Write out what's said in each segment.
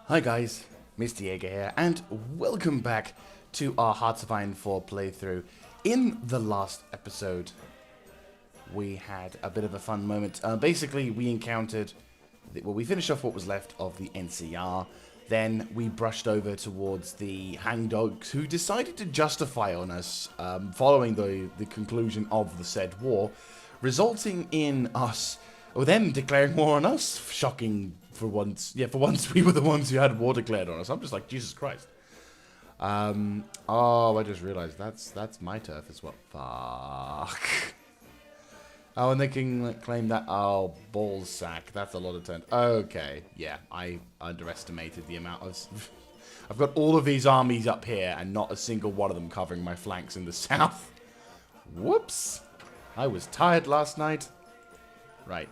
Hi guys, Mr. Jaeger here, and welcome back to our Hearts of Iron 4 playthrough. In the last episode, we had a bit of a fun moment. Basically, we encountered, we finished off what was left of the NCR, then we brushed over towards the hangdogs, who decided to justify on us following the conclusion of the said war, resulting in us, or them declaring war on us. Shocking for once. Yeah, for once we were the ones who had war declared on us. I'm just like, Jesus Christ. Oh, I just realized that's my turf as well. Fuck. Oh, and they can claim that. Oh, ball sack. That's a lot of turns. Okay, yeah, I underestimated the amount of. I've got all of these armies up here, and not a single one of them covering my flanks in the south. Whoops. I was tired last night. Right.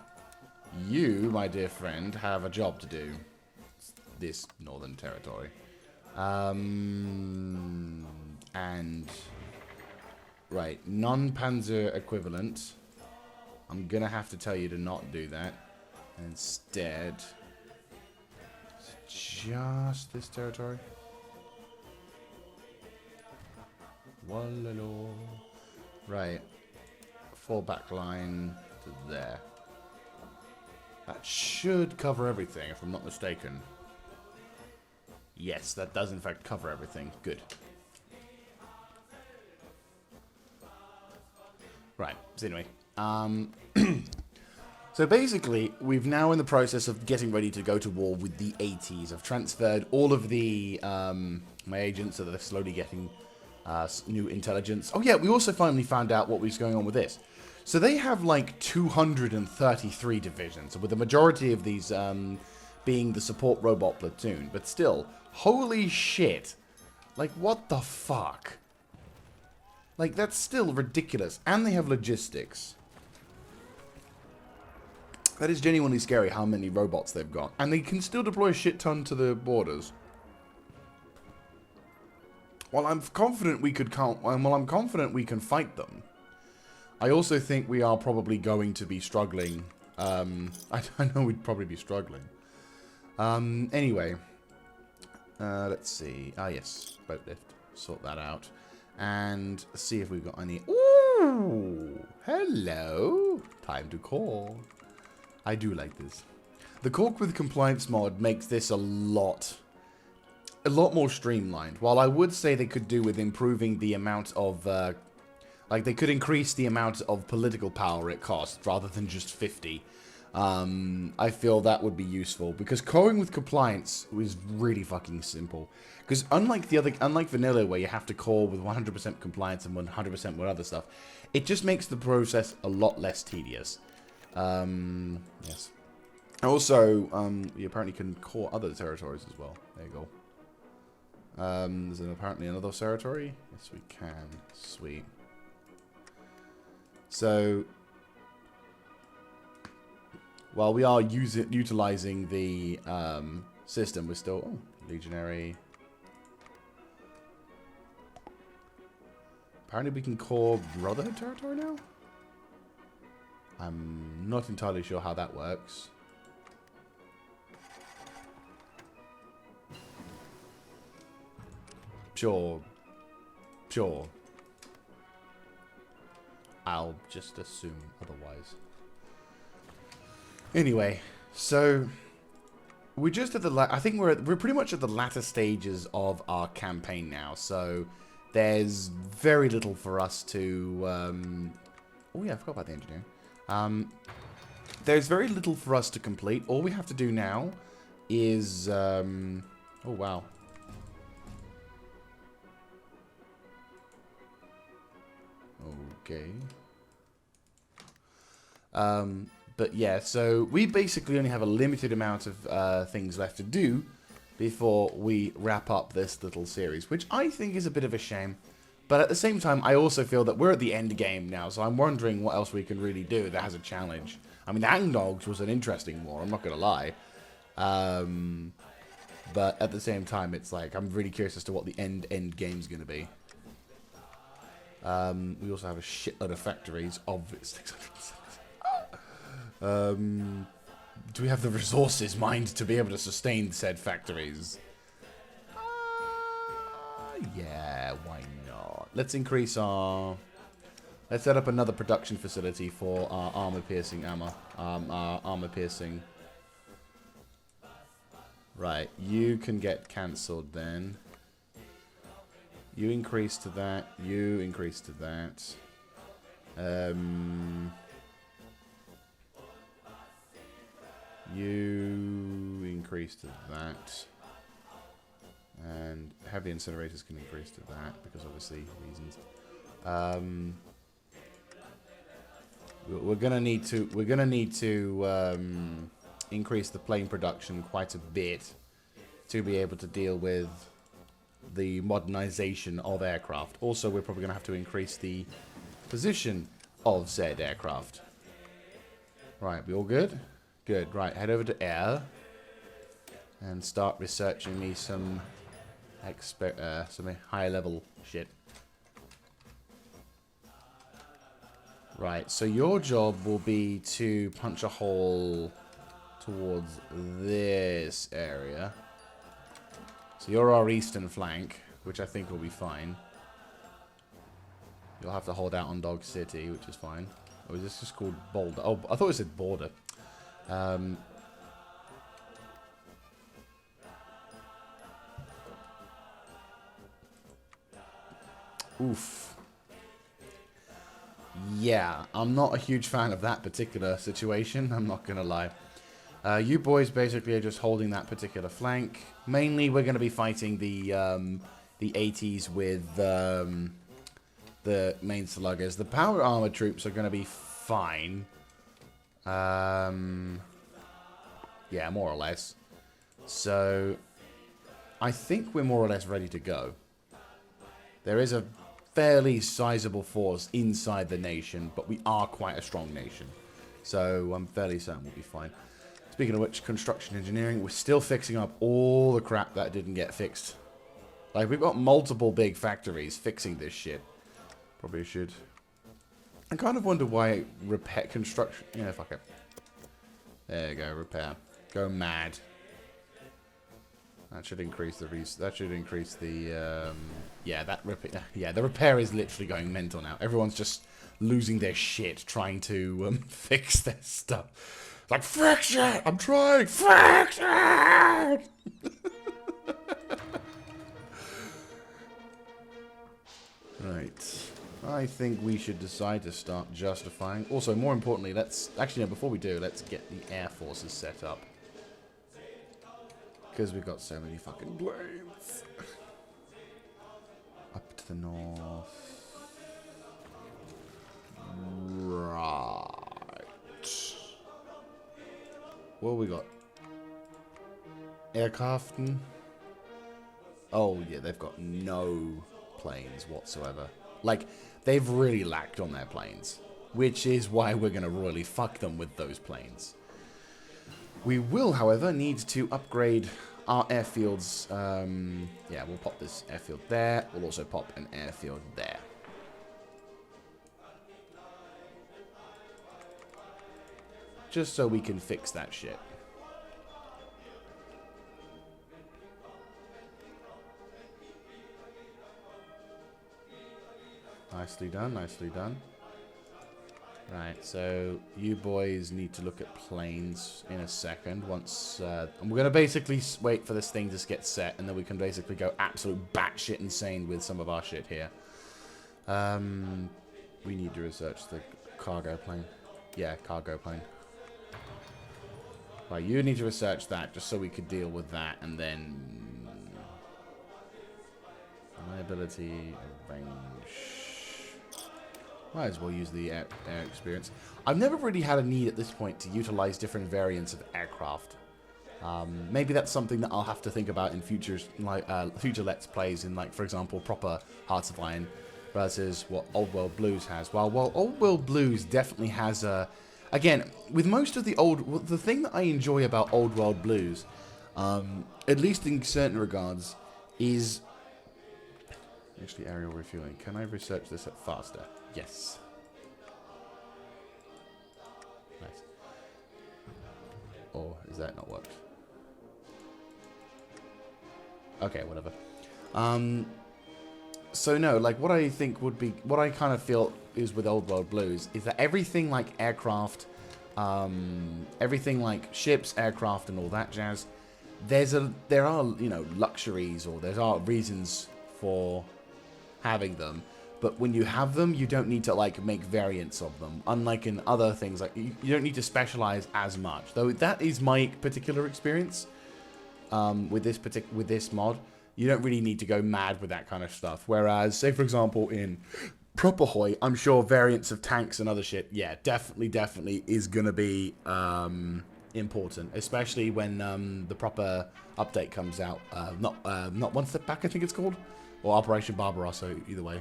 You, my dear friend, have a job to do. This northern territory. And right, non-panzer equivalent. I'm gonna have to tell you to not do that. Instead, just this territory. Wallalo. Right, full back line to there. That should cover everything, if I'm not mistaken. Yes, that does in fact cover everything. Good. Right, so anyway. So basically, we've now in the process of getting ready to go to war with the 80s. I've transferred all of the, my agents, so that they're slowly getting new intelligence. Oh yeah, we also finally found out what was going on with this. So they have like 233 divisions, with the majority of these being the support robot platoon. But still, holy shit. Like, what the fuck? Like, that's still ridiculous. And they have logistics. That is genuinely scary how many robots they've got. And they can still deploy a shit ton to the borders. While I'm confident we could can fight them, I also think we are probably going to be struggling. I know we'd probably be struggling. Anyway. Let's see. Ah, yes. Boat lift. Sort that out. And see if we've got any... Ooh! Hello! Time to call. I do like this. The Cork with Compliance mod makes this a lot more streamlined. While I would say they could do with improving the amount of... like, they could increase the amount of political power it costs, rather than just 50. I feel that would be useful, because coring with compliance is really fucking simple. Because unlike vanilla, where you have to core with 100% compliance and 100% with other stuff, it just makes the process a lot less tedious. Yes. Also, you apparently can core other territories as well. There you go. There's apparently another territory. Yes, we can. Sweet. So, while we are utilizing the system, we're still... Oh, legionary. Apparently we can core Brotherhood territory now? I'm not entirely sure how that works. Sure. Sure. I'll just assume otherwise. Anyway, so we're just at the I think we're pretty much at the latter stages of our campaign now. So there's very little for us to. Oh yeah, I forgot about the engineering. There's very little for us to complete. All we have to do now is. Oh wow. Okay. But yeah, so we basically only have a limited amount of things left to do before we wrap up this little series, which I think is a bit of a shame. But at the same time, I also feel that we're at the end game now, so I'm wondering what else we can really do that has a challenge. I mean, the Hangdogs was an interesting war, I'm not going to lie. But at the same time, it's like, I'm really curious as to what the end game's going to be. We also have a shitload of factories, obviously. Do we have the resources mined to be able to sustain said factories? Yeah, why not? Let's increase our... Let's set up another production facility for our armor-piercing ammo. Our armor-piercing... Right, you can get cancelled then. You increase to that. You increase to that. You increase to that. And heavy incinerators can increase to that because obviously reasons. We're gonna need to increase the plane production quite a bit to be able to deal with the modernization of aircraft. Also, we're probably gonna have to increase the position of said aircraft. Right, we all good? Good. Right, head over to air and start researching me some higher level shit. Right, so your job will be to punch a hole towards this area. So you're our eastern flank, which I think will be fine. You'll have to hold out on Dog City, which is fine. Oh, is this just called Boulder? Oh, I thought it said Border. Oof. Yeah, I'm not a huge fan of that particular situation, I'm not gonna lie. You boys basically are just holding that particular flank. Mainly, we're gonna be fighting the 80s with the main sluggers. The power armor troops are gonna be fine. Yeah, more or less. So, I think we're more or less ready to go. There is a fairly sizable force inside the nation, but we are quite a strong nation. So, I'm fairly certain we'll be fine. Speaking of which, construction engineering, we're still fixing up all the crap that didn't get fixed. Like, we've got multiple big factories fixing this shit. Probably should. I kind of wonder why repair construction... Yeah, fuck it. There you go, repair. Go mad. That should increase the... yeah, that repair... Yeah, the repair is literally going mental now. Everyone's just losing their shit trying to fix their stuff. It's like, fix it! I'm trying! Fix it! Right. I think we should decide to start justifying. Also, more importantly, let's... Actually, no, before we do, let's get the air forces set up. Because we've got so many fucking planes. Up to the north. Right. What we got? Aircraften. Oh, yeah, they've got no planes whatsoever. Like, they've really lacked on their planes. Which is why we're going to really fuck them with those planes. We will, however, need to upgrade our airfields. Yeah, we'll pop this airfield there. We'll also pop an airfield there. Just so we can fix that shit. Nicely done, nicely done. Right, so you boys need to look at planes in a second. Once, and we're going to basically wait for this thing to get set, and then we can basically go absolute batshit insane with some of our shit here. We need to research the cargo plane. Yeah, cargo plane. Right, you need to research that just so we could deal with that, and then... Reliability, range... Might as well use the air experience. I've never really had a need at this point to utilize different variants of aircraft. Maybe that's something that I'll have to think about in future Let's Plays in, like, for example, proper Hearts of Iron versus what Old World Blues has. While Old World Blues definitely has a... Again, with most of the the thing that I enjoy about Old World Blues, at least in certain regards, is... Actually, aerial refueling. Can I research this at faster? Yes. Nice. Or is that not worked? Okay, whatever. So no, like what I think would be, what I kind of feel is with Old World Blues is that everything like aircraft, everything like ships, aircraft, and all that jazz, there are, you know, luxuries, or there are reasons for having them. But when you have them, you don't need to like make variants of them. Unlike in other things, like you don't need to specialize as much. Though that is my particular experience with this mod. You don't really need to go mad with that kind of stuff. Whereas, say for example, in Proper Hoy, I'm sure variants of tanks and other shit, yeah, definitely is gonna be important, especially when the proper update comes out. Not One Step Back, I think it's called, or Operation Barbarossa. Either way.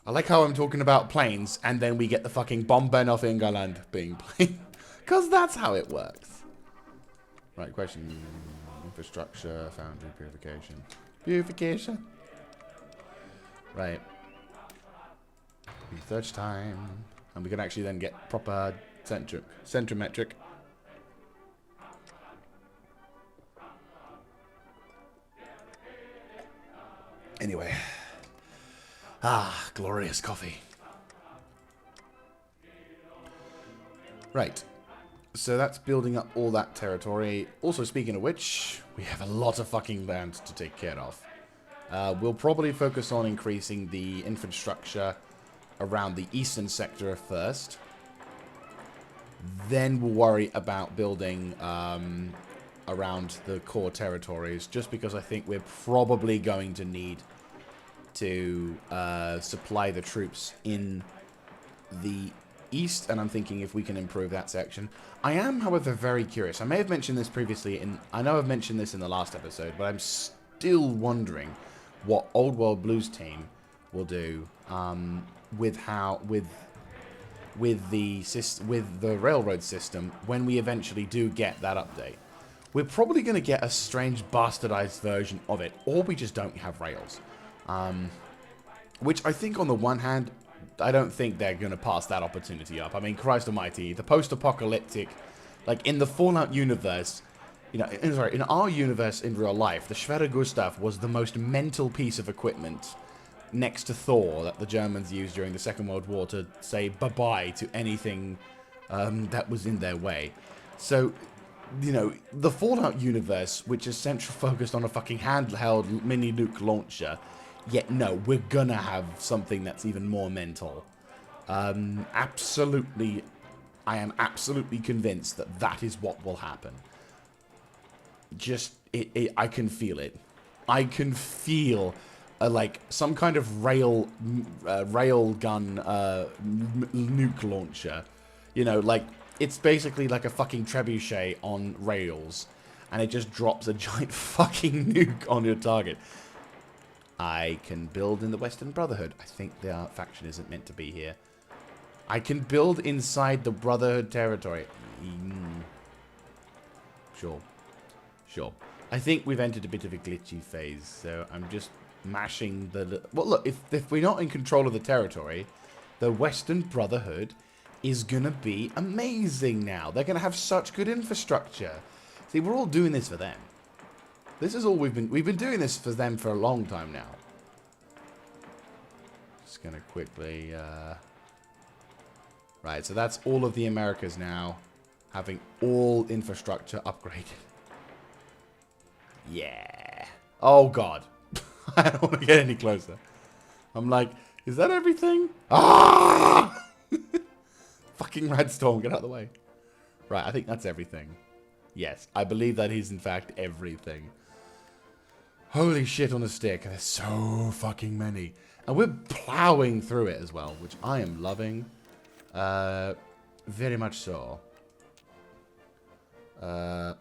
I like how I'm talking about planes, and then we get the fucking Bomben of England being played, because that's how it works. Right, question. Infrastructure, foundry, purification. Purification. Right. Research time. And we can actually then get proper centrometric. Anyway. Ah, glorious coffee. Right. So that's building up all that territory. Also, speaking of which, we have a lot of fucking land to take care of. We'll probably focus on increasing the infrastructure around the eastern sector first. Then we'll worry about building around the core territories, just because I think we're probably going to need to supply the troops in the east, and I'm thinking if we can improve that section. I am, however, very curious. I may have mentioned this previously, I know I've mentioned this in the last episode, but I'm still wondering what Old World Blues team will do with the railroad system when we eventually do get that update. We're probably going to get a strange bastardized version of it, or we just don't have rails. Which I think on the one hand, I don't think they're going to pass that opportunity up. I mean, Christ almighty, the post-apocalyptic, like in the Fallout universe, you know, in our universe in real life, the Schwerer Gustav was the most mental piece of equipment next to Thor that the Germans used during the Second World War to say bye-bye to anything that was in their way. So, you know, the Fallout universe, which is central focused on a fucking handheld mini-nuke launcher, yet no, we're gonna have something that's even more mental. Absolutely, I am absolutely convinced that that is what will happen. Just, I can feel it. I can feel, like, some kind of railgun nuke launcher. You know, like, it's basically like a fucking trebuchet on rails. And it just drops a giant fucking nuke on your target. I can build in the Western Brotherhood. I think their faction isn't meant to be here. I can build inside the Brotherhood territory. Sure. Sure. I think we've entered a bit of a glitchy phase, so I'm just mashing the... Well, look, if we're not in control of the territory, the Western Brotherhood is going to be amazing now. They're going to have such good infrastructure. See, we're all doing this for them. This is all we've been doing this for them for a long time now. Just gonna quickly, right, so that's all of the Americas now having all infrastructure upgraded. Yeah. Oh god. I don't want to get any closer. I'm like, is that everything? Ah! Fucking Red Storm, get out of the way. Right, I think that's everything. Yes, I believe that is in fact everything. Holy shit on a stick. There's so fucking many. And we're plowing through it as well, which I am loving. Very much so. Oh.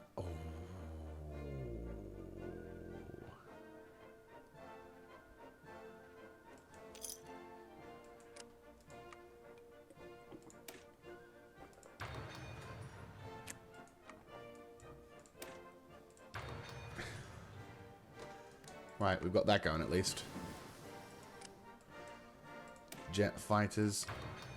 Right, we've got that going at least. Jet fighters.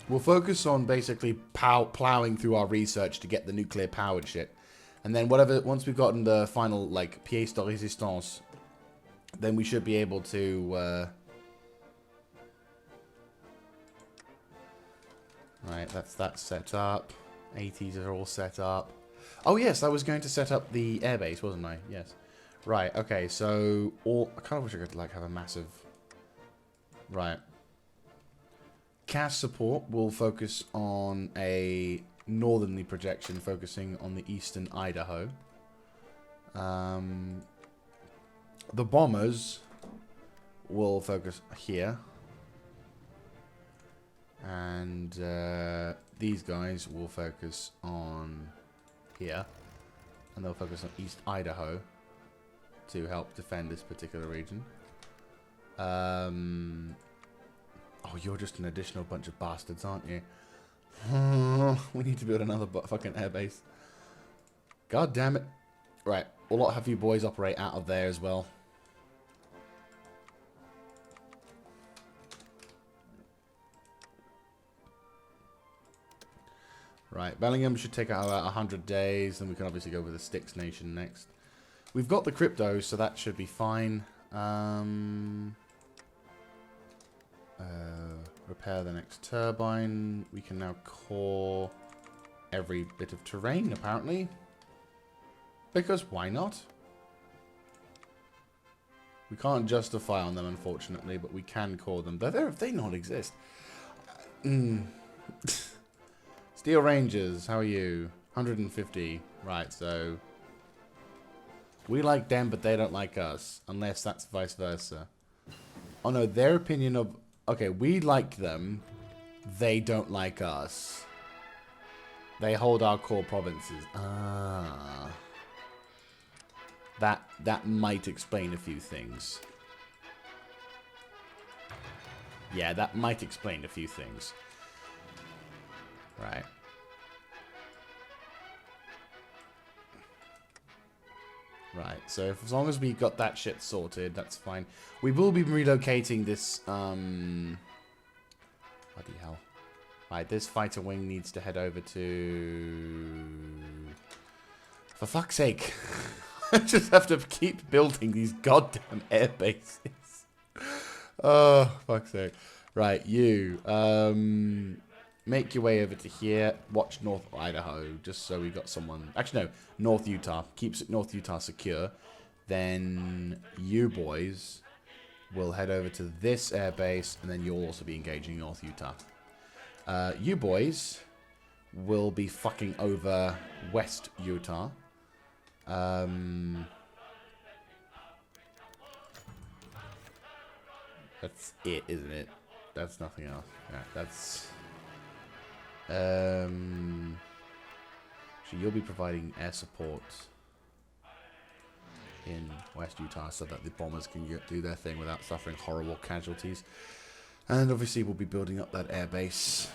We'll focus on basically plowing through our research to get the nuclear powered shit. And then once we've gotten the final, like, pièce de résistance, then we should be able to, right, that's set up. 80s are all set up. Oh, yes, I was going to set up the airbase, wasn't I? Yes. Right, okay, so, I kind of wish I could, like, have a massive, right. CAS support will focus on a northerly projection, focusing on the eastern Idaho. The bombers will focus here. And these guys will focus on here. And they'll focus on East Idaho to help defend this particular region. Oh, you're just an additional bunch of bastards, aren't you? We need to build another fucking airbase. God damn it. Right, we'll have you boys operate out of there as well. Right, Bellingham should take out about 100 days, then we can obviously go with the Styx Nation next. We've got the crypto, so that should be fine. Repair the next turbine. We can now core every bit of terrain, apparently. Because why not? We can't justify on them, unfortunately, but we can core them. They not exist. Steel Rangers, how are you? 150. Right, so we like them, but they don't like us. Unless that's vice versa. Oh no, their opinion of... Okay, we like them. They don't like us. They hold our core provinces. Ah. That might explain a few things. Yeah, that might explain a few things. Right. Right, so as long as we got that shit sorted, that's fine. We will be relocating this, bloody hell. Right, this fighter wing needs to head over to... For fuck's sake. I just have to keep building these goddamn air bases. Oh, fuck's sake. Right, you, make your way over to here. Watch North Idaho, just so we got someone... Actually, no. North Utah. Keeps North Utah secure. Then you boys will head over to this airbase, and then you'll also be engaging North Utah. You boys will be fucking over West Utah. That's it, isn't it? That's nothing else. Yeah, that's... So you'll be providing air support in West Utah so that the bombers can do their thing without suffering horrible casualties. And obviously we'll be building up that air base.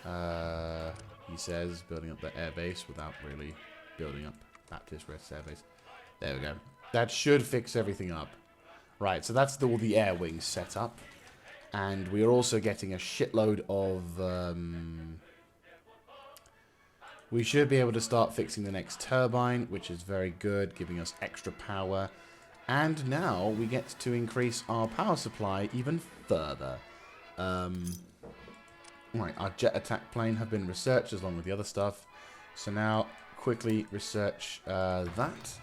He says building up the air base without really building up Baptist Rest air base. There we go. That should fix everything up. Right, so that's all the air wings set up. And we're also getting a shitload of... we should be able to start fixing the next turbine, which is very good, giving us extra power. And now we get to increase our power supply even further. Right, our jet attack plane have been researched along with the other stuff. So now, quickly research that.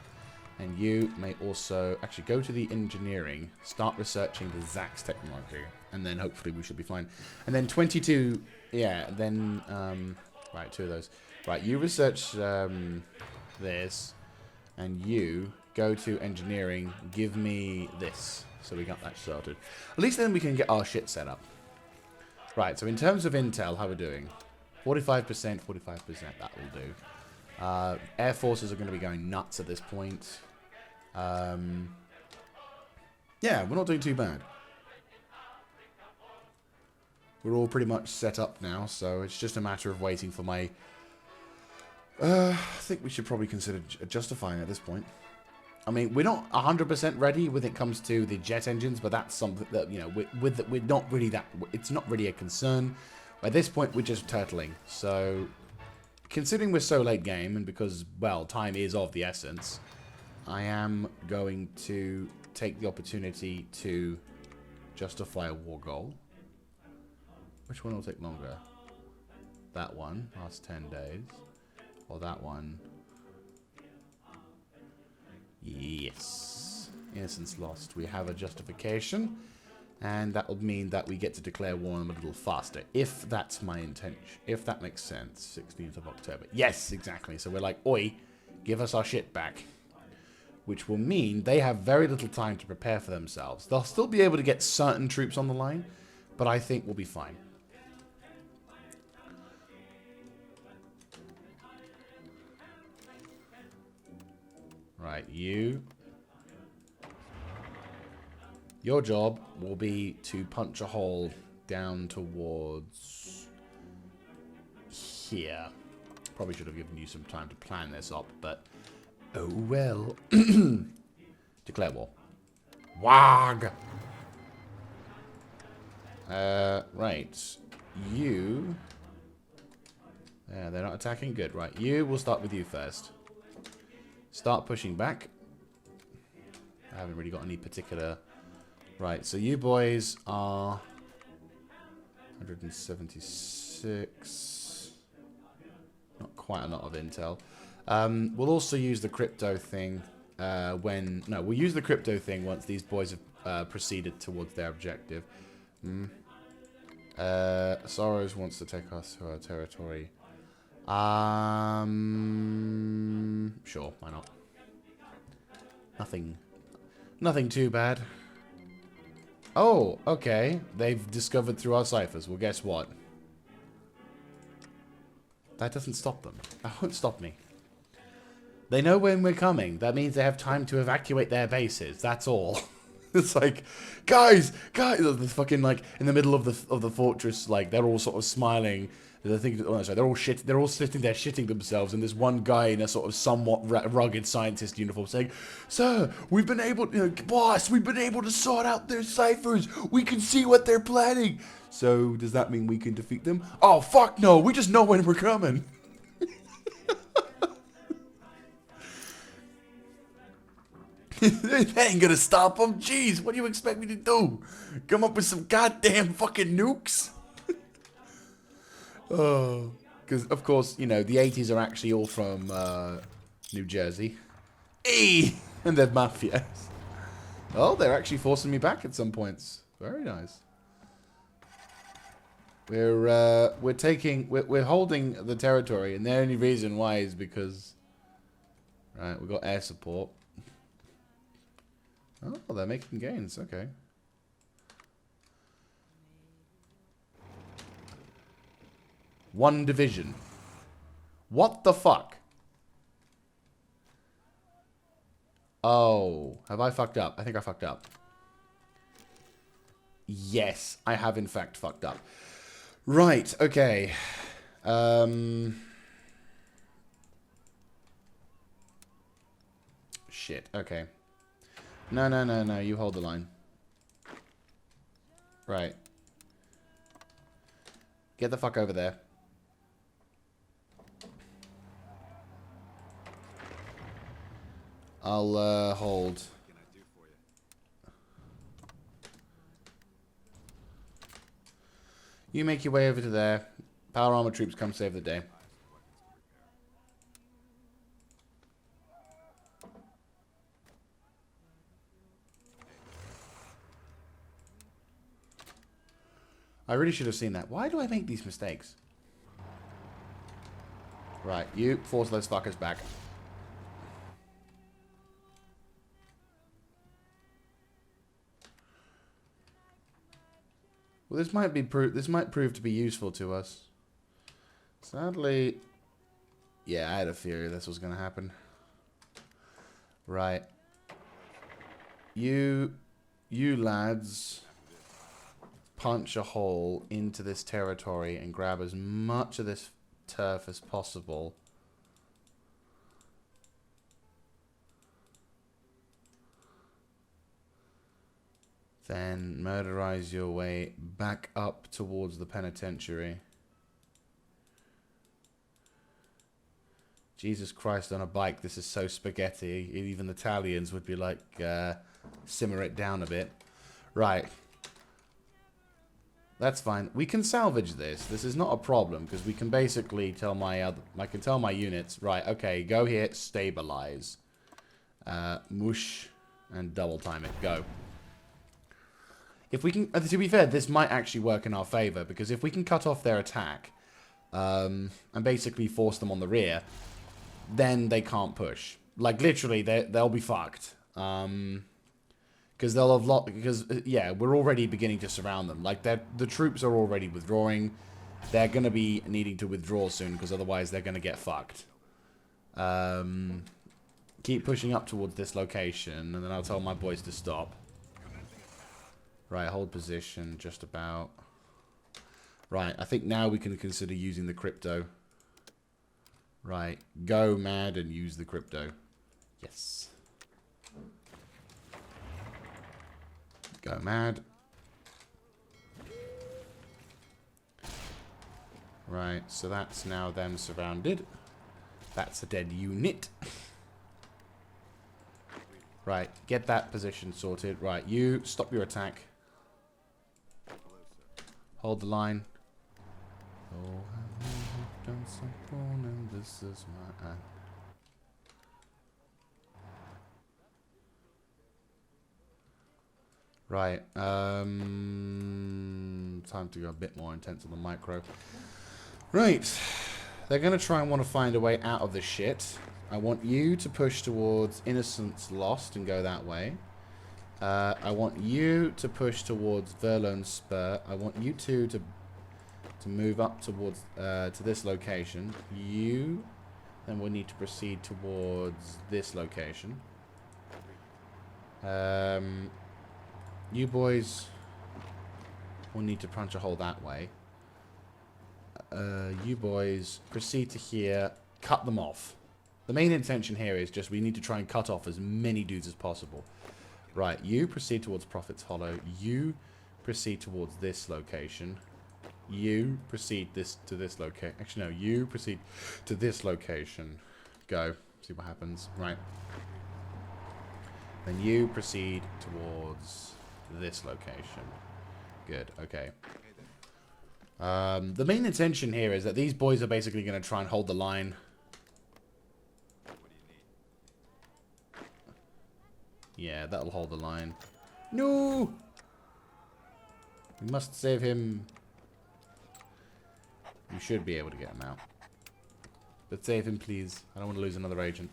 And you may also actually go to the engineering, start researching the ZAX technology, and then hopefully we should be fine. And then 22, yeah, then, right, 2 of those. Right, you research this, and you go to engineering, give me this. So we got that sorted. At least then we can get our shit set up. Right, so in terms of intel, how we're doing? 45%, 45%, that will do. Air forces are going to be going nuts at this point. Yeah, we're not doing too bad. We're all pretty much set up now, so it's just a matter of waiting for my... I think we should probably consider justifying at this point. I mean, we're not 100% ready when it comes to the jet engines, but that's something that, you know, we're not really that... It's not really a concern. By this point, we're just turtling. So, considering we're so late game, and because, well, time is of the essence, I am going to take the opportunity to justify a war goal. Which one will take longer? That one, last 10 days. Or that one. Yes. Innocence lost. We have a justification. And that will mean that we get to declare war on them a little faster. If that's my intention. If that makes sense. 16th of October. Yes, exactly. So we're like, oi, give us our shit back. Which will mean they have very little time to prepare for themselves. They'll still be able to get certain troops on the line. But I think we'll be fine. Right, you. Your job will be to punch a hole down towards here. Probably should have given you some time to plan this up, but oh well. Declare war. Wag! Right. You. Yeah, they're not attacking. Good, right. You, we'll start with you first. Start pushing back. I haven't really got any particular... Right, so you boys are 176. Not quite a lot of intel. We'll also use the crypto thing when... No, we'll use the crypto thing once these boys have proceeded towards their objective. Sorrows wants to take us to our territory. Sure, why not? Nothing too bad. Oh, okay. They've discovered through our ciphers. Well, guess what? That doesn't stop them. That won't stop me. They know when we're coming. That means they have time to evacuate their bases. That's all. It's like, guys, they're fucking like in the middle of the fortress. Like they're all sort of smiling. They're thinking, oh, sorry, they're all sitting there shitting themselves, and there's one guy in a sort of somewhat rugged scientist uniform saying, "Sir, we've been able, boss, we've been able to sort out their ciphers. We can see what they're planning. So does that mean we can defeat them? Oh fuck no, we just know when we're coming." That ain't gonna stop them. Jeez, what do you expect me to do? Come up with some goddamn fucking nukes? Oh, because of course, the 80s are actually all from New Jersey. Hey! And they're mafias. Oh, they're actually forcing me back at some points. Very nice. We're holding the territory, and the only reason why is because, right, we've got air support. Oh, they're making gains. Okay. One division. What the fuck? Oh, have I fucked up? I think I fucked up. Yes, I have in fact fucked up. Right, okay. Shit, okay. No, you hold the line. Right. Get the fuck over there. I'll, hold. You make your way over to there. Power armor troops come save the day. I really should have seen that. Why do I make these mistakes? Right, you force those fuckers back. Well, this might prove to be useful to us. Sadly, yeah, I had a theory this was going to happen. Right. You lads punch a hole into this territory and grab as much of this turf as possible. Then murderize your way back up towards the penitentiary. Jesus Christ on a bike, this is so spaghetti. Even the Italians would be like, simmer it down a bit. Right. That's fine. We can salvage this. This is not a problem, because we can basically tell I can tell my units, right, okay, go here, stabilize. Mush, and double time it. Go. If we can, to be fair, this might actually work in our favor, because if we can cut off their attack, and basically force them on the rear, then they can't push. Like, literally, they'll be fucked. Because they'll have yeah, we're already beginning to surround them. Like, the troops are already withdrawing. They're going to be needing to withdraw soon, because otherwise they're going to get fucked. Keep pushing up towards this location, and then I'll tell my boys to stop. Right, hold position, just about. Right, I think now we can consider using the crypto. Right, go mad and use the crypto. Yes. Go mad. Right, so that's now them surrounded. That's a dead unit. Right, get that position sorted. Right, you stop your attack. Hold the line. Oh, I've done something and this is my act. Right, time to go a bit more intense on the micro. Right, they're going to try and want to find a way out of this shit. I want you to push towards Innocence Lost and go that way. I want you to push towards Verlone Spur. I want you two to move up towards to this location. You then will need to proceed towards this location. You boys will need to punch a hole that way. You boys proceed to here, cut them off. The main intention here is just we need to try and cut off as many dudes as possible. Right, you proceed towards Prophet's Hollow. You proceed towards this location. You proceed to this location. Actually, no, you proceed to this location. Go. See what happens. Right. Then you proceed towards this location. Good, okay. The main intention here is that these boys are basically going to try and hold the line. Yeah, that'll hold the line. No! We must save him. You should be able to get him out. But save him, please. I don't want to lose another agent.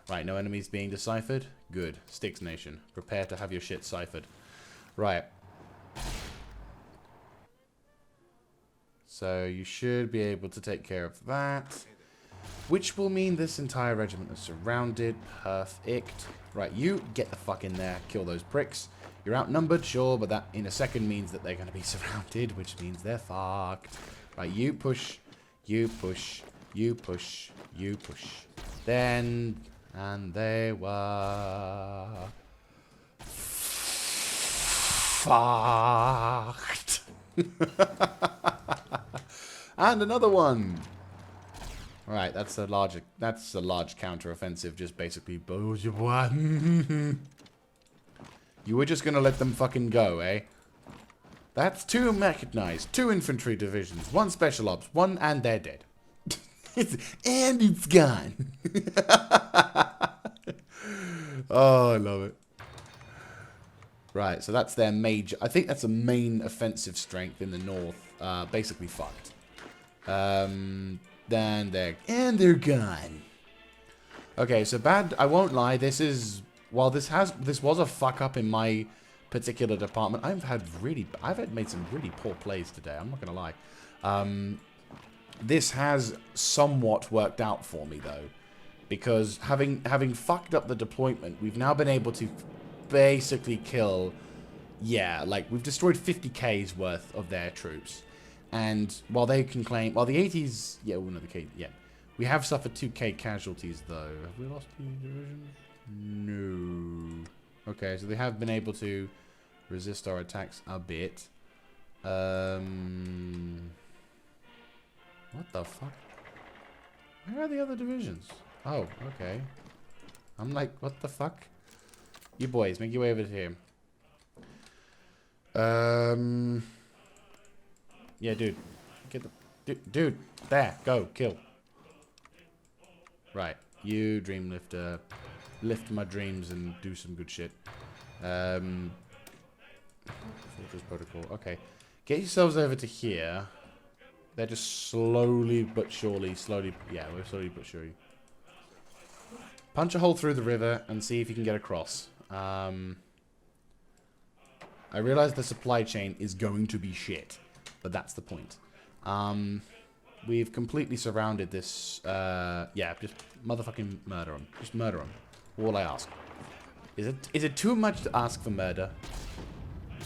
Right, no enemies being deciphered. Good. Styx Nation. Prepare to have your shit ciphered. Right. So you should be able to take care of that. Which will mean this entire regiment is surrounded. Perfect. Right, you get the fuck in there. Kill those pricks. You're outnumbered, sure, but that in a second means that they're going to be surrounded, which means they're fucked. Right, you push. You push. You push. You push. Then... And they were... fucked. And another one. Right, that's a large counter-offensive, just basically... You were just gonna let them fucking go, eh? That's 2 mechanized, 2 infantry divisions, 1 special ops, 1 and they're dead. And it's gone. Oh, I love it. Right, so that's their major... I think that's a main offensive strength in the north. Basically fucked. Then they're... And they're gone. Okay, so bad... I won't lie, this is... While this was a fuck up in my particular department, I've made some really poor plays today, I'm not gonna lie. This has somewhat worked out for me, though. Because having fucked up the deployment, we've now been able to basically kill... Yeah, like, we've destroyed 50k's worth of their troops. And while they can claim... While the 80s... Yeah, well, no, the K... Yeah. We have suffered 2k casualties, though. Have we lost the division? No. Okay, so they have been able to resist our attacks a bit. What the fuck? Where are the other divisions? Oh, okay. I'm like, what the fuck? You boys, make your way over here. Yeah, dude. Get the... Dude, there. Go. Kill. Right. You, Dream Lifter. Lift my dreams and do some good shit. Fortress Protocol. Okay. Get yourselves over to here. They're just slowly but surely, yeah, we're slowly but surely. Punch a hole through the river and see if you can get across. I realize the supply chain is going to be shit, but that's the point. We've completely surrounded this, yeah, just motherfucking murder them. Just murder them. All I ask. Is it too much to ask for murder?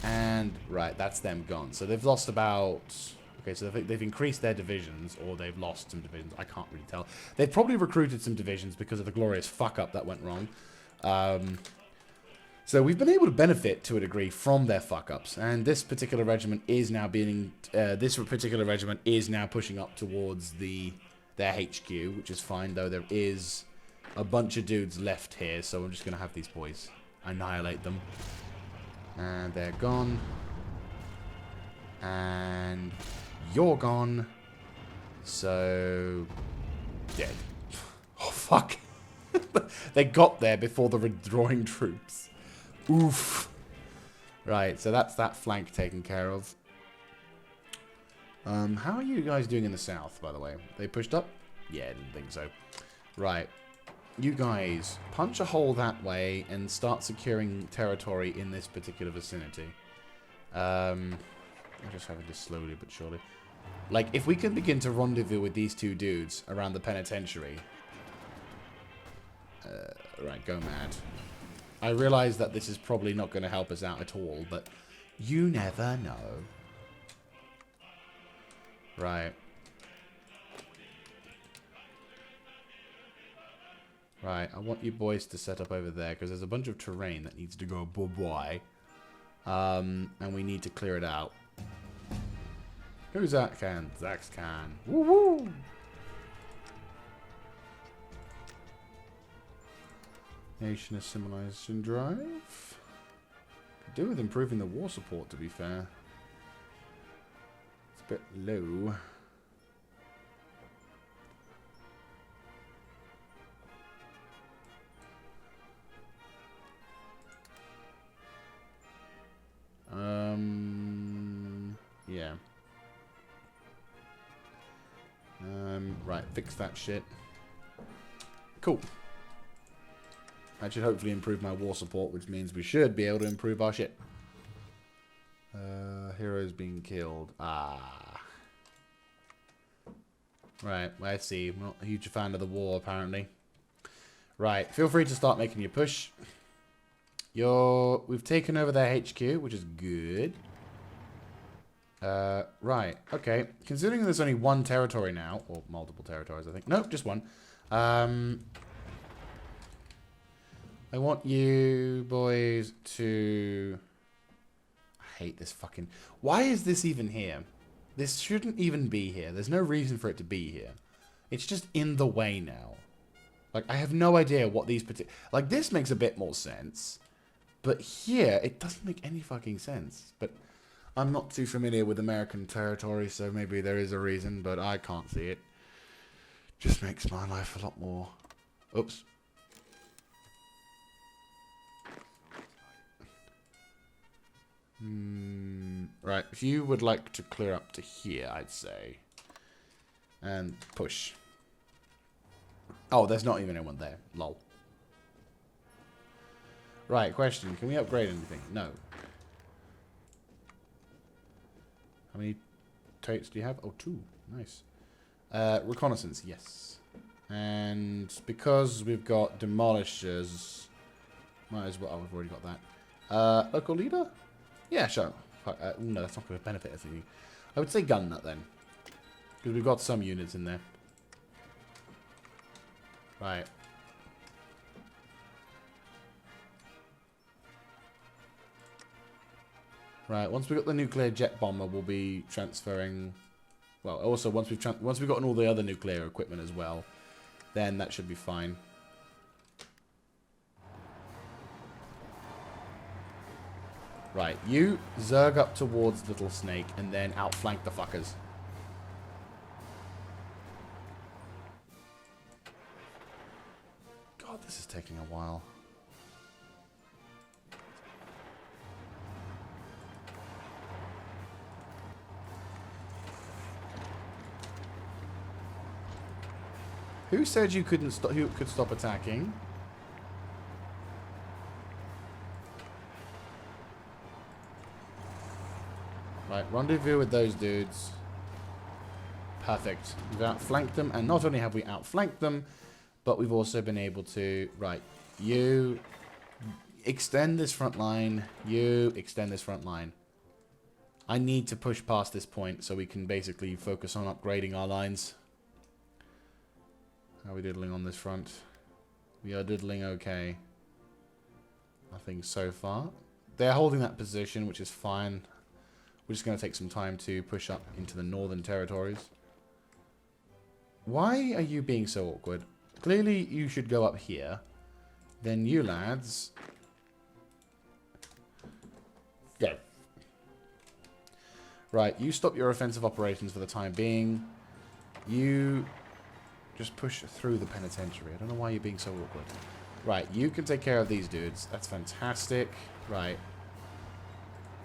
And, right, that's them gone. So they've lost about... Okay, so they've increased their divisions, or they've lost some divisions. I can't really tell. They've probably recruited some divisions because of the glorious fuck-up that went wrong. So we've been able to benefit, to a degree, from their fuck-ups. And this particular regiment is now being... is now pushing up towards their HQ, which is fine, though there is a bunch of dudes left here. So I'm just going to have these boys annihilate them. And they're gone. And... you're gone. So... dead. Oh, fuck. They got there before the withdrawing troops. Oof. Right, so that's that flank taken care of. How are you guys doing in the south, by the way? They pushed up? Yeah, didn't think so. Right. You guys, punch a hole that way and start securing territory in this particular vicinity. I'm just having this slowly but surely. Like, if we can begin to rendezvous with these two dudes around the penitentiary. Right, go mad. I realize that this is probably not going to help us out at all, but you never know. Right. Right, I want you boys to set up over there, because there's a bunch of terrain that needs to go bye-bye. And we need to clear it out. Who's that can? Zax can. Woo-woo! Nation assimilation drive. Could do with improving the war support, to be fair. It's a bit low. Yeah. Right, fix that shit. Cool. That should hopefully improve my war support, which means we should be able to improve our shit. Heroes being killed. Ah. Right, I see. I'm not a huge fan of the war, apparently. Right, feel free to start making your push. We've taken over their HQ, which is good. Right, okay. Considering there's only one territory now, or multiple territories, I think. Nope, just one. I want you boys to... I hate this fucking... Why is this even here? This shouldn't even be here. There's no reason for it to be here. It's just in the way now. Like, I have no idea what these particular... Like, this makes a bit more sense. But here, it doesn't make any fucking sense. But I'm not too familiar with American territory, so maybe there is a reason, but I can't see it. Just makes my life a lot more... Oops. Right, if you would like to clear up to here, I'd say. And push. Oh, there's not even anyone there. Lol. Right, question. Can we upgrade anything? No. How many traits do you have? Oh, 2. Nice. Reconnaissance, yes. And because we've got demolishers, might as well... Oh, we've already got that. Local leader? Yeah, sure. No, that's not going to benefit us. I would say gun nut then. Because we've got some units in there. Right. Right, once we've got the nuclear jet bomber, we'll be transferring... Well, also, once we've gotten all the other nuclear equipment as well, then that should be fine. Right, you zerg up towards Little Snake and then outflank the fuckers. God, this is taking a while. Who said you couldn't stop? Who could stop attacking? Right, rendezvous with those dudes. Perfect. We've outflanked them, and not only have we outflanked them, but we've also been able to... Right, you extend this front line. You extend this front line. I need to push past this point so we can basically focus on upgrading our lines. How are we diddling on this front? We are diddling okay. Nothing so far. They're holding that position, which is fine. We're just going to take some time to push up into the northern territories. Why are you being so awkward? Clearly, you should go up here. Then you lads... Go. Right, you stop your offensive operations for the time being. You just push through the penitentiary. I don't know why you're being so awkward. Right, you can take care of these dudes. That's fantastic. Right.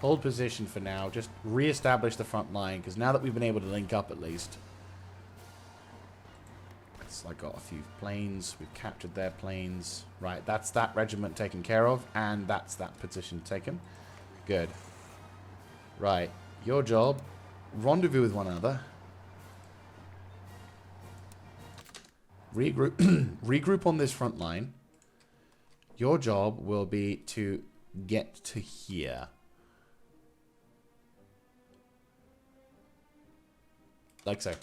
Hold position for now. Just re-establish the front line, because now that we've been able to link up at least. It's like got a few planes. We've captured their planes. Right, that's that regiment taken care of, and that's that position taken. Good. Right, your job. Rendezvous with one another. Regroup, regroup on this front line. Your job will be to get to here. Like so.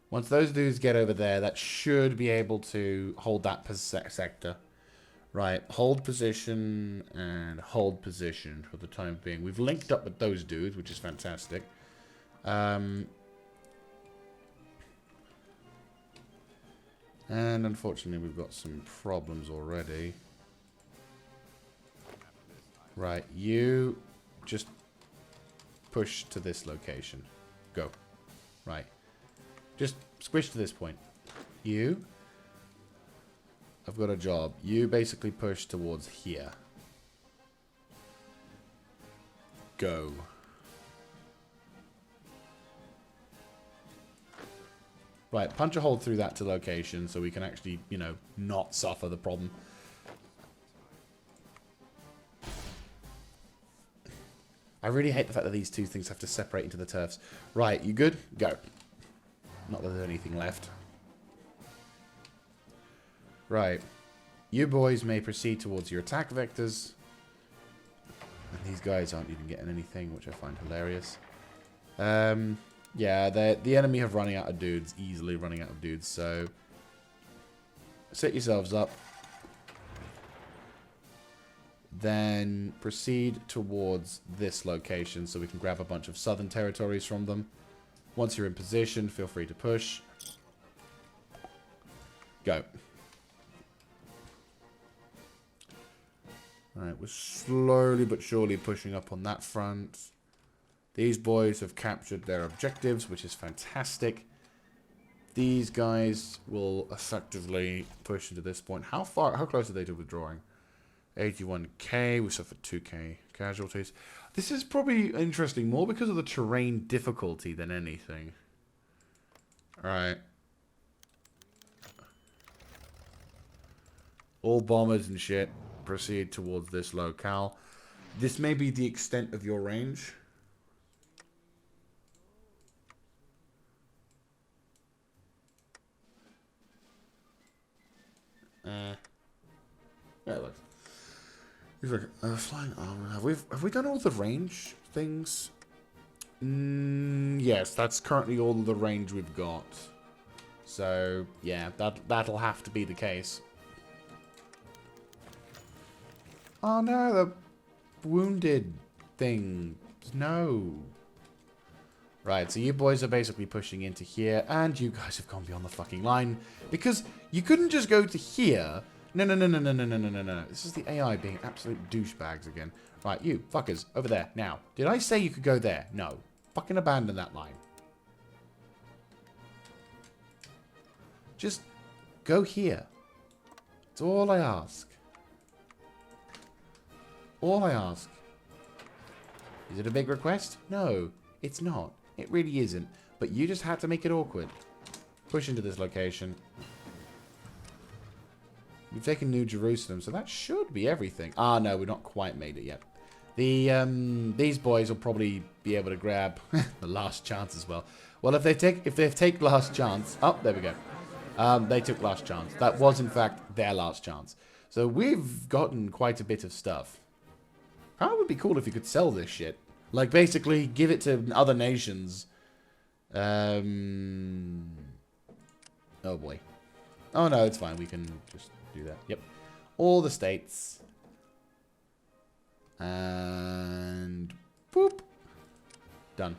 Once those dudes get over there, that should be able to hold that sector. Right, hold position and hold position for the time being. We've linked up with those dudes, which is fantastic. And unfortunately, we've got some problems already. Right, you just push to this location. Go. Right. Just squish to this point. You. I've got a job. You basically push towards here. Go. Right, punch a hole through that to location so we can actually, you know, not suffer the problem. I really hate the fact that these two things have to separate into the turfs. Right, you good? Go. Not that there's anything left. Right. You boys may proceed towards your attack vectors. And these guys aren't even getting anything, which I find hilarious. Yeah, the enemy have running out of dudes. Easily running out of dudes, so... set yourselves up. Then proceed towards this location so we can grab a bunch of southern territories from them. Once you're in position, feel free to push. Go. Alright, we're slowly but surely pushing up on that front. These boys have captured their objectives, which is fantastic. These guys will effectively push into this point. How close are they to withdrawing? 81k, we suffered 2k casualties. This is probably interesting, more because of the terrain difficulty than anything. Alright. All bombers and shit proceed towards this locale. This may be the extent of your range. Yeah, it looks. He's like, flying armor. Have we done all the range things? Yes, that's currently all the range we've got. So yeah, that'll have to be the case. Oh no, the wounded thing. No. Right, so you boys are basically pushing into here, and you guys have gone beyond the fucking line. Because you couldn't just go to here. No, no, no, no, no, no, no, no, no, no. This is the AI being absolute douchebags again. Right, you, fuckers, over there. Now, did I say you could go there? No. Fucking abandon that line. Just go here. That's all I ask. All I ask. Is it a big request? No, it's not. It really isn't. But you just had to make it awkward. Push into this location. We've taken New Jerusalem, so that should be everything. Ah, no, we've not quite made it yet. These boys will probably be able to grab the last chance as well. Well, if they take last chance, oh, there we go. They took last chance. That was in fact their last chance. So we've gotten quite a bit of stuff. That would be cool if you could sell this shit. Like basically give it to other nations. Oh boy. Oh no, it's fine. We can just do that. Yep. All the states. And boop. Done.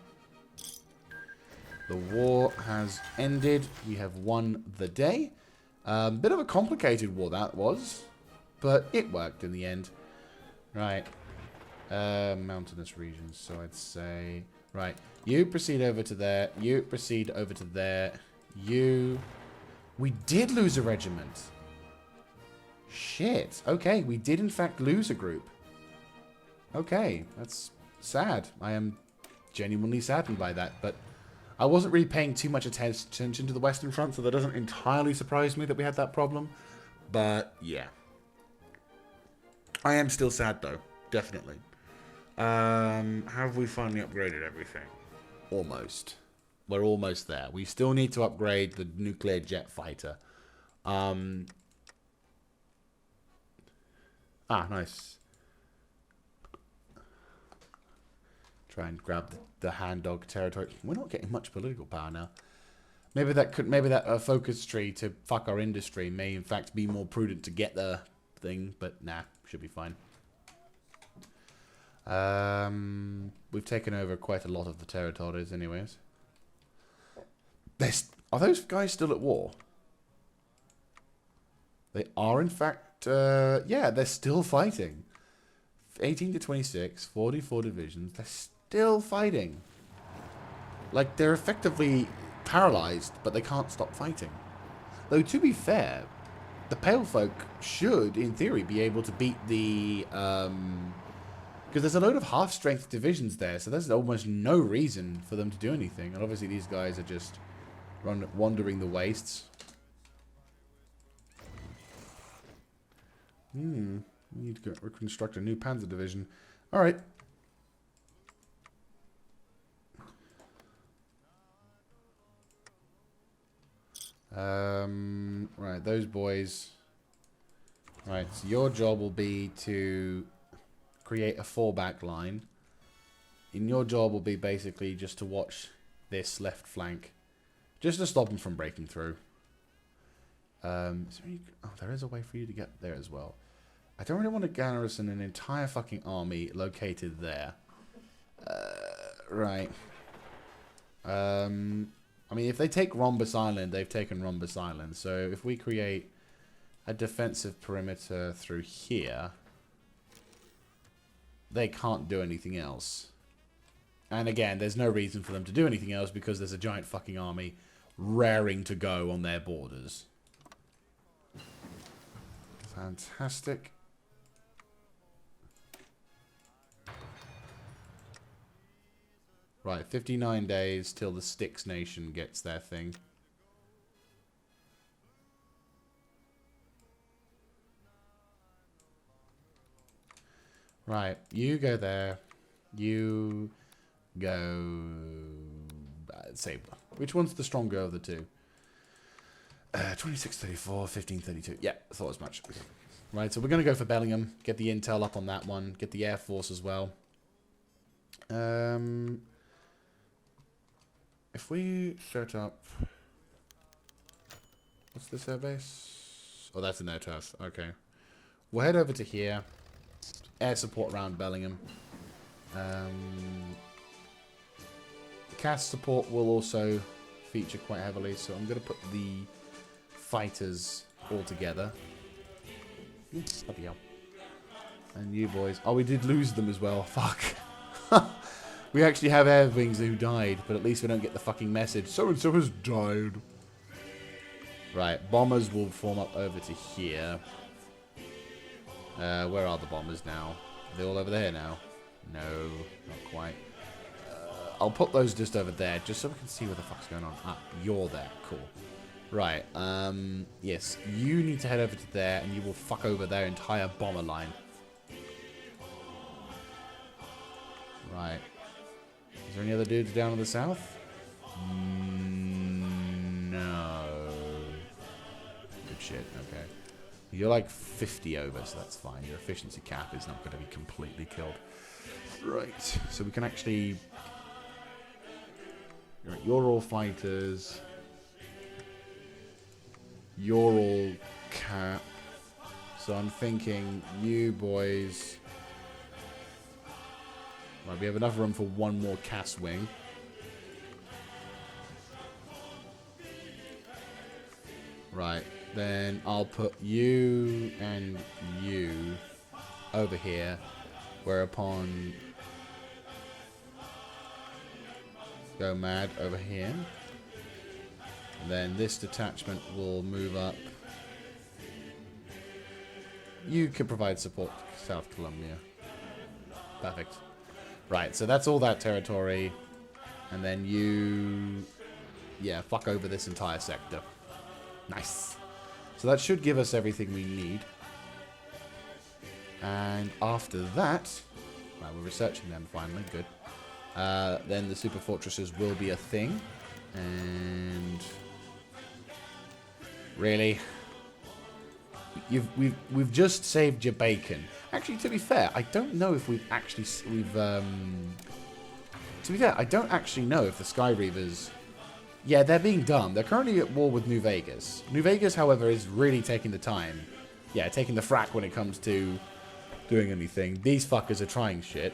The war has ended. We have won the day. Bit of a complicated war that was. But it worked in the end. Right. Mountainous regions. So I'd say... Right. You proceed over to there. You proceed over to there. You... We did lose a regiment. Shit. Okay, we did in fact lose a group. Okay, that's sad. I am genuinely saddened by that, but I wasn't really paying too much attention to the Western Front, so that doesn't entirely surprise me that we had that problem. But, yeah. I am still sad, though. Definitely. Have we finally upgraded everything? Almost. We're almost there. We still need to upgrade the nuclear jet fighter. Nice. Try and grab the hand dog territory. We're not getting much political power now. Maybe that focus tree to fuck our industry may in fact be more prudent to get the thing, but nah, should be fine. We've taken over quite a lot of the territories anyways. Are those guys still at war? They are in fact, yeah, they're still fighting. 18 to 26, 44 divisions, they're still fighting. Like, they're effectively paralyzed, but they can't stop fighting. Though, to be fair, the Pale Folk should, in theory, be able to beat the, because there's a load of half-strength divisions there, so there's almost no reason for them to do anything. And obviously these guys are just wandering the wastes. We need to reconstruct a new Panzer division. Alright. Right, those boys. Right, so your job will be to create a fallback line. And your job will be basically just to watch this left flank. Just to stop them from breaking through. Oh, there is a way for you to get there as well. I don't really want to garrison an entire fucking army located there. Right. I mean, if they take Rhombus Island, they've taken Rhombus Island. So if we create a defensive perimeter through here, they can't do anything else. And again, there's no reason for them to do anything else because there's a giant fucking army raring to go on their borders. Fantastic. Right, 59 days till the Styx Nation gets their thing. Right, you go there. You go... say, which one's the stronger of the two? 2634, 1532. Yeah, I thought as much. Right, so we're going to go for Bellingham. Get the intel up on that one. Get the Air Force as well. If we set up... What's this air base? Oh, that's an air test. Okay. We'll head over to here. Air support around Bellingham. cast support will also feature quite heavily, so I'm going to put the fighters all together. Bloody hell. And you boys. Oh, we did lose them as well. Fuck. We actually have air wings who died, but at least we don't get the fucking message. So-and-so has died. Right, bombers will form up over to here. Where are the bombers now? Are they all over there now? No, not quite. I'll put those just over there, just so we can see what the fuck's going on. Ah, you're there. Cool. Right, yes. You need to head over to there, and you will fuck over their entire bomber line. Right. Is there any other dudes down in the south? No. Good shit, okay. You're like 50 over, so that's fine. Your efficiency cap is not going to be completely killed. Right, so we can actually... Right, you're all fighters. You're all cap. So I'm thinking you boys... Right, we have enough room for one more cast wing. Right, then I'll put you and you over here, whereupon go mad over here. And then this detachment will move up. You can provide support to South Columbia. Perfect. Right, so that's all that territory. And then you... Yeah, fuck over this entire sector. Nice. So that should give us everything we need. And after that... Right, we're researching them finally. Good. Then the super fortresses will be a thing. And... Really? We've just saved your bacon. Actually, to be fair, I don't know if we've actually... To be fair, I don't actually know if the Sky Reavers... Yeah, they're being dumb. They're currently at war with New Vegas. New Vegas, however, is really taking the time. Yeah, taking the frack when it comes to doing anything. These fuckers are trying shit.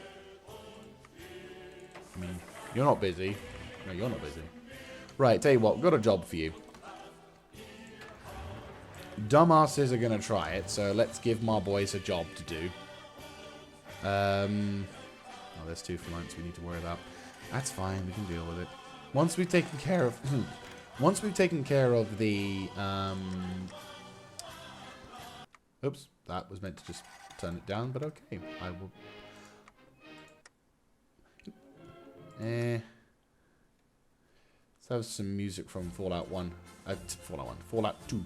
I mean, you're not busy. No, you're not busy. Right, tell you what, we've got a job for you. Dumbasses are going to try it, so let's give my boys a job to do. Oh, there's 2 flanks we need to worry about. That's fine, we can deal with it. Once we've taken care of... once we've taken care of the... Oops, that was meant to just turn it down, but okay. I will... Let's have some music from Fallout 1. Fallout 1. Fallout 2.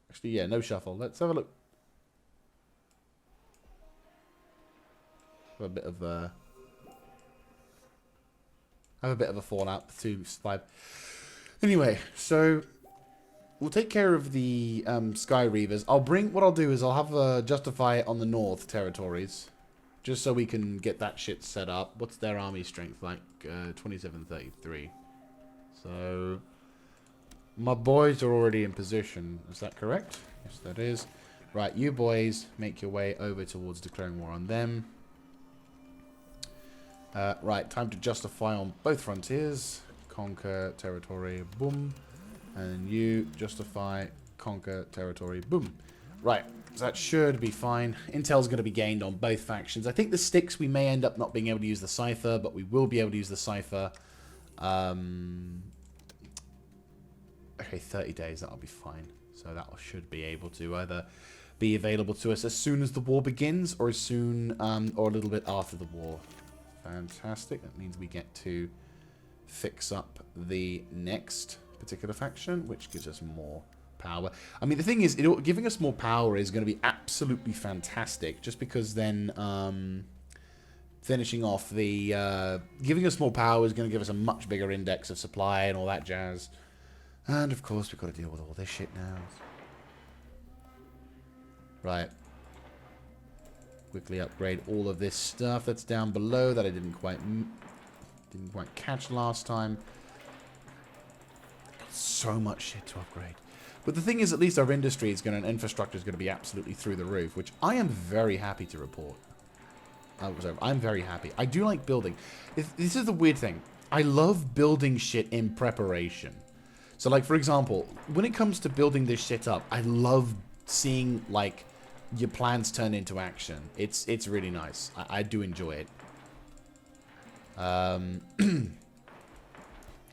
Actually, yeah, no shuffle. Let's have a look. Have a bit of a Fallout to survive. Anyway, so we'll take care of the Sky Reavers. What I'll do is I'll have justify it on the North territories, just so we can get that shit set up. What's their army strength like? 2733. So my boys are already in position. Is that correct? Yes, that is. Right, you boys make your way over towards declaring war on them. Right, time to justify on both frontiers. Conquer territory, boom. And you justify, conquer territory, boom. Right, so that should be fine. Intel's going to be gained on both factions. I think the sticks, we may end up not being able to use the cipher, but we will be able to use the cipher. Okay, 30 days, that'll be fine. So that should be able to either be available to us as soon as the war begins, or as soon, or a little bit after the war. Fantastic. That means we get to fix up the next particular faction, which gives us more power. I mean, the thing is, giving us more power is going to be absolutely fantastic, just because then finishing off the... giving us more power is going to give us a much bigger index of supply and all that jazz. And, of course, we've got to deal with all this shit now. Right. Quickly upgrade all of this stuff that's down below that I didn't quite catch last time. So much shit to upgrade. But the thing is, at least our industry is infrastructure is going to be absolutely through the roof, which I am very happy to report. was over. I'm very happy. I do like building. This is the weird thing. I love building shit in preparation. So, like, for example, when it comes to building this shit up, I love seeing, like, your plans turn into action. It's really nice. I do enjoy it.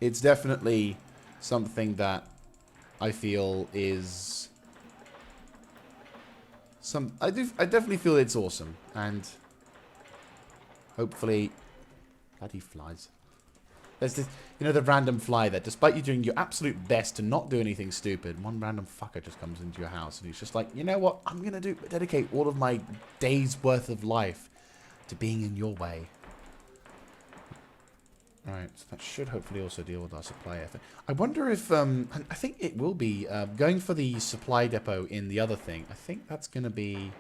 It's definitely something that I feel is I definitely feel it's awesome, and hopefully bloody flies. There's this, you know, the random fly that, despite you doing your absolute best to not do anything stupid, one random fucker just comes into your house and he's just like, you know what, I'm gonna dedicate all of my days worth of life to being in your way. Right, so that should hopefully also deal with our supply effort. I wonder if, I think it will be, going for the supply depot in the other thing. I think that's going to be,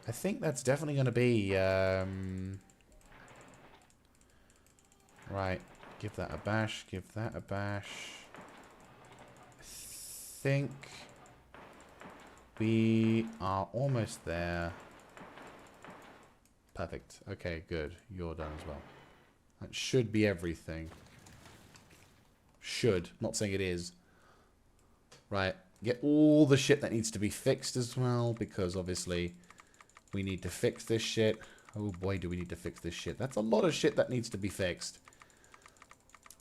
I think that's definitely going to be, right, give that a bash, give that a bash. I think we are almost there. Perfect. Okay, good. You're done as well. That should be everything. Should. Not saying it is. Right. Get all the shit that needs to be fixed as well, because obviously we need to fix this shit. Oh boy, do we need to fix this shit. That's a lot of shit that needs to be fixed.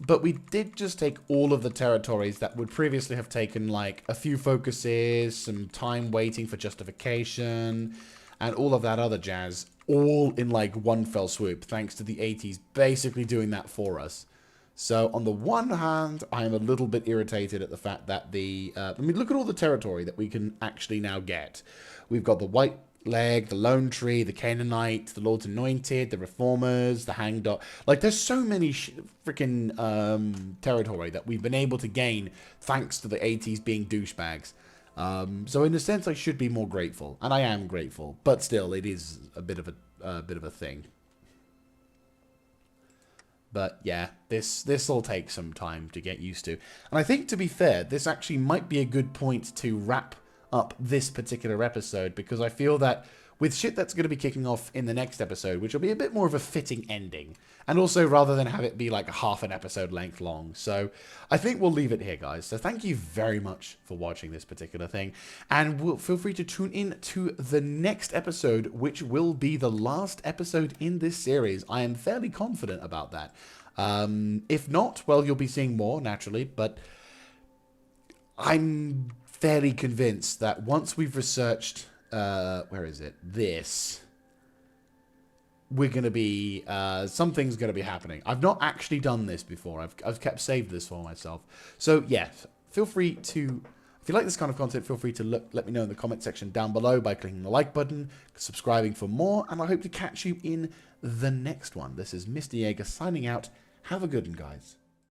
But we did just take all of the territories that would previously have taken, like, a few focuses, some time waiting for justification, and all of that other jazz, all in, like, one fell swoop, thanks to the 80s basically doing that for us. So, on the one hand, I am a little bit irritated at the fact that I mean, look at all the territory that we can actually now get. We've got the White Leg, the Lone Tree, the Canaanite, the Lord's Anointed, the Reformers, the Hangdog. Like, there's so many freaking territory that we've been able to gain thanks to the 80s being douchebags. So in a sense, I should be more grateful, and I am grateful, but still, it is a bit of a thing. But yeah, this will take some time to get used to, and I think, to be fair, this actually might be a good point to wrap up this particular episode, because I feel that with shit that's going to be kicking off in the next episode, which will be a bit more of a fitting ending, and also rather than have it be like half an episode length long. So I think we'll leave it here, guys. So thank you very much for watching this particular thing, and feel free to tune in to the next episode, which will be the last episode in this series. I am fairly confident about that. If not, well, you'll be seeing more, naturally, but I'm fairly convinced that once we've researched, where is it? This. We're going to be, something's going to be happening. I've not actually done this before. I've kept saved this for myself. So, yeah, feel free to, if you like this kind of content, feel free to let me know in the comment section down below by clicking the like button, subscribing for more, and I hope to catch you in the next one. This is Mr. Jaeger signing out. Have a good one, guys.